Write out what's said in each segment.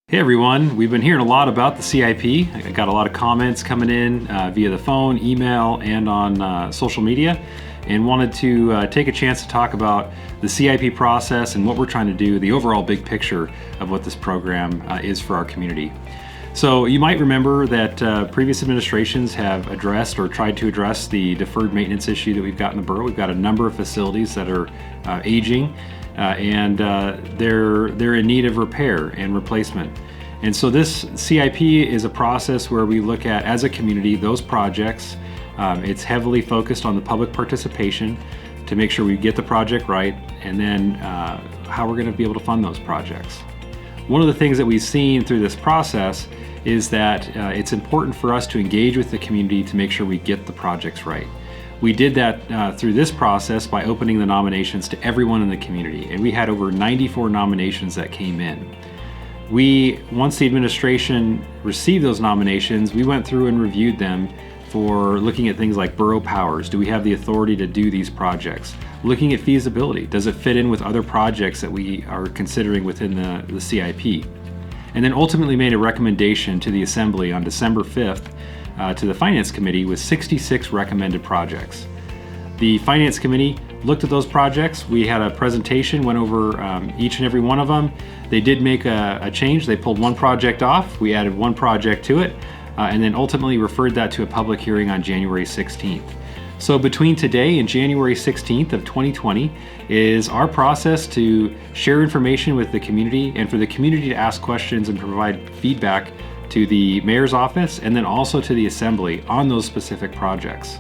Hey everyone, we've been hearing a lot about the CIP. I got a lot of comments coming in via the phone, email, and on social media, and wanted to take a chance to talk about the CIP process and what we're trying to do, the overall big picture of what this program is for our community. So you might remember that previous administrations have addressed or tried to address the deferred maintenance issue that we've got in the borough. We've got a number of facilities that are aging and they're in need of repair and replacement. And so this CIP is a process where we look at, as a community, those projects. It's heavily focused on the public participation to make sure we get the project right, and then how we're going to be able to fund those projects. One of the things that we've seen through this process is that it's important for us to engage with the community to make sure we get the projects right. We did that through this process by opening the nominations to everyone in the community, and we had over 94 nominations that came in. Once the administration received those nominations, we went through and reviewed them for looking at things like borough powers. Do we have the authority to do these projects? Looking at feasibility. Does it fit in with other projects that we are considering within the CIP? And then ultimately made a recommendation to the Assembly on December 5th to the Finance Committee with 66 recommended projects. The Finance Committee looked at those projects. We had a presentation, went over each and every one of them. They did make a change. They pulled one project off. We added one project to it, and then ultimately referred that to a public hearing on January 16th. So between today and January 16th of 2020 is our process to share information with the community and for the community to ask questions and provide feedback to the mayor's office and then also to the Assembly on those specific projects.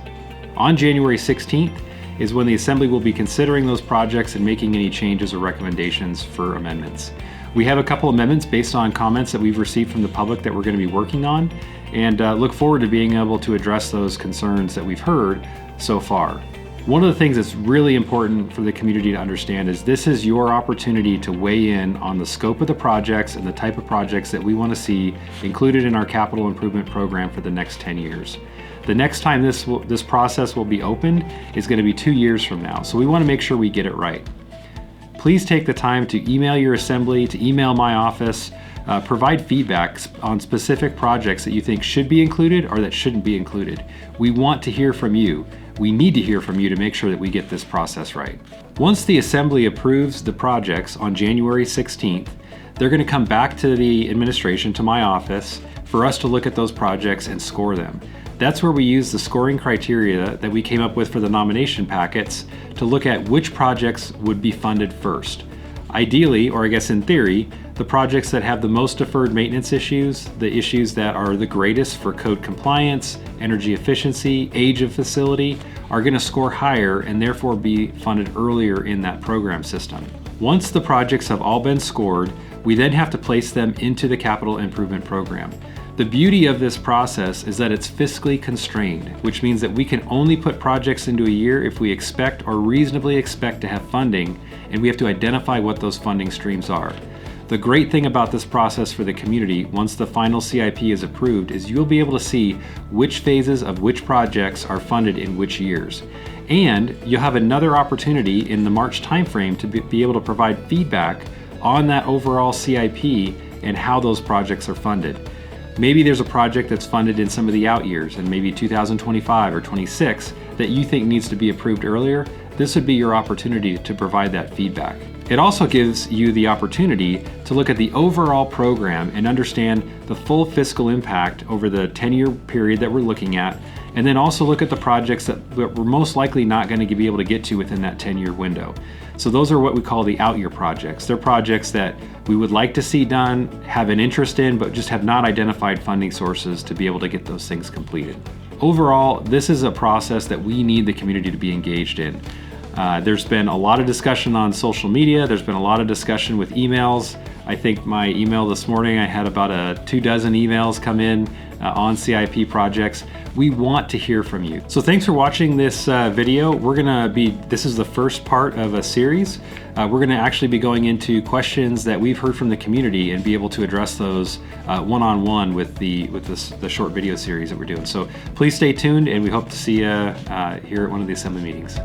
On January 16th is when the Assembly will be considering those projects and making any changes or recommendations for amendments. We have a couple amendments based on comments that we've received from the public that we're going to be working on, and look forward to being able to address those concerns that we've heard so far. One of the things that's really important for the community to understand is this is your opportunity to weigh in on the scope of the projects and the type of projects that we want to see included in our capital improvement program for the next 10 years. The next time this process will be opened is going to be 2 years from now, so we want to make sure we get it right. Please take the time to email your Assembly, to email my office, provide feedback on specific projects that you think should be included or that shouldn't be included. We want to hear from you. We need to hear from you to make sure that we get this process right. Once the Assembly approves the projects on January 16th, they're going to come back to the administration, to my office, for us to look at those projects and score them. That's where we use the scoring criteria that we came up with for the nomination packets to look at which projects would be funded first. Ideally, or I guess in theory, the projects that have the most deferred maintenance issues, the issues that are the greatest for code compliance, energy efficiency, age of facility, are going to score higher and therefore be funded earlier in that program system. Once the projects have all been scored, we then have to place them into the capital improvement program. The beauty of this process is that it's fiscally constrained, which means that we can only put projects into a year if we expect or reasonably expect to have funding, and we have to identify what those funding streams are. The great thing about this process for the community, once the final CIP is approved, is you'll be able to see which phases of which projects are funded in which years. And you'll have another opportunity in the March timeframe to be able to provide feedback on that overall CIP and how those projects are funded. Maybe there's a project that's funded in some of the out years, and maybe 2025 or 26, that you think needs to be approved earlier. This would be your opportunity to provide that feedback. It also gives you the opportunity to look at the overall program and understand the full fiscal impact over the 10-year period that we're looking at, and then also look at the projects that we're most likely not going to be able to get to within that 10-year window. So those are what we call the out-year projects. They're projects that we would like to see done, have an interest in, but just have not identified funding sources to be able to get those things completed. Overall, this is a process that we need the community to be engaged in. There's been a lot of discussion on social media. There's been a lot of discussion with emails. I think my email this morning, I had about 24 emails come in on CIP projects. We want to hear from you. So thanks for watching this video. This is the first part of a series. We're gonna actually be going into questions that we've heard from the community and be able to address those one-on-one with the short video series that we're doing. So please stay tuned, and we hope to see you here at one of the Assembly meetings.